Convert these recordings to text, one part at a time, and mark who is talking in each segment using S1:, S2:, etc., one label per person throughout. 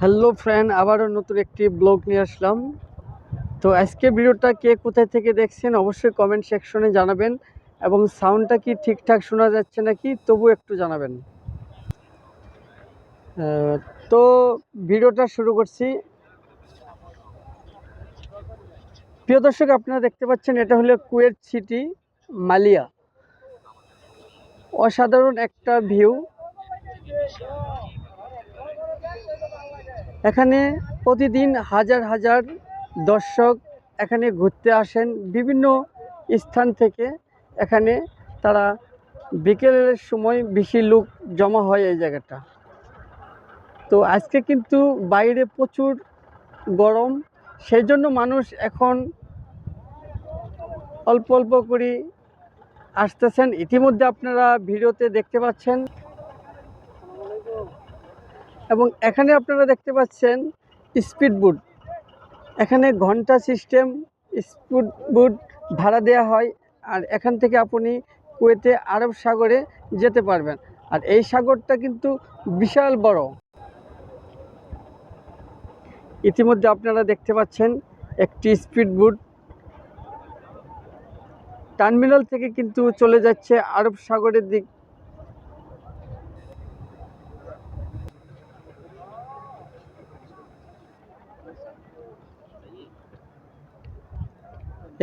S1: Hello friend, আবারও নতুন একটি ব্লগ নিয়ে আসলাম। তো আজকে ভিডিওটা কে কোথায় থেকে দেখছেন অবশ্যই কমেন্ট সেকশনে জানাবেন, এবং সাউন্ডটা কি ঠিকঠাক শোনা যাচ্ছে নাকি তবু একটু জানাবেন। তো ভিডিওটা শুরু করছি। প্রিয় দর্শক, আপনারা দেখতে পাচ্ছেন এটা হলো কুয়েত সিটি মালিয়া। অসাধারণ একটা ভিউ। এখানে প্রতিদিন হাজার হাজার দর্শক এখানে ঘুরতে আসেন বিভিন্ন স্থান থেকে। এখানে তারা বিকেলের সময় বেশি লোক জমা হয় এই জায়গাটা। তো আজকে কিন্তু বাইরে প্রচুর গরম, সেই জন্য মানুষ এখন অল্প অল্প করে আসতেছেন। ইতিমধ্যে আপনারা ভিডিওতে দেখতে পাচ্ছেন, এবং এখানে আপনারা দেখতে পাচ্ছেন স্পিড বোট। এখানে ঘন্টা সিস্টেম স্পিড বোট ভাড়া দেওয়া হয়, আর এখান থেকে আপনি কুয়েতে আরব সাগরে যেতে পারবেন। আর এই সাগরটা কিন্তু বিশাল বড়। ইতিমধ্যে আপনারা দেখতে পাচ্ছেন একটি স্পিড বোট টার্মিনাল থেকে কিন্তু চলে যাচ্ছে আরব সাগরের দিক।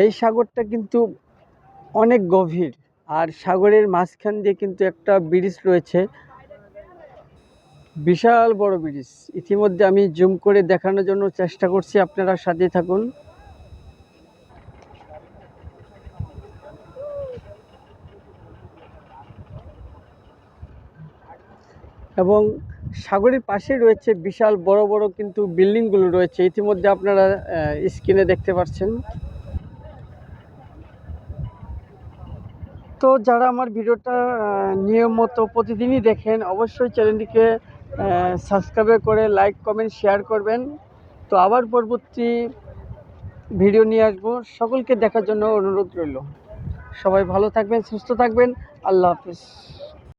S1: এই সাগরটা কিন্তু অনেক গভীর, আর সাগরের মাঝখান দিয়ে কিন্তু একটা ব্রিজ রয়েছে, বিশাল বড় ব্রিজ। ইতিমধ্যে আমি জুম করে দেখানোর জন্য চেষ্টা করছি, আপনারা সাথে থাকুন। এবং সাগরের পাশে রয়েছে বিশাল বড় বড় কিন্তু বিল্ডিংগুলো রয়েছে, ইতিমধ্যে আপনারা স্ক্রিনে দেখতে পাচ্ছেন। তো যারা আমার ভিডিওটা নিয়মিত প্রতিদিনই দেখেন অবশ্যই চ্যানেলটিকে সাবস্ক্রাইব করে লাইক কমেন্ট শেয়ার করবেন। তো আবার পরবর্তী ভিডিও নিয়ে আসবো, সকলকে দেখার জন্য অনুরোধ রইল। সবাই ভালো থাকবেন, সুস্থ থাকবেন। আল্লাহ হাফিজ।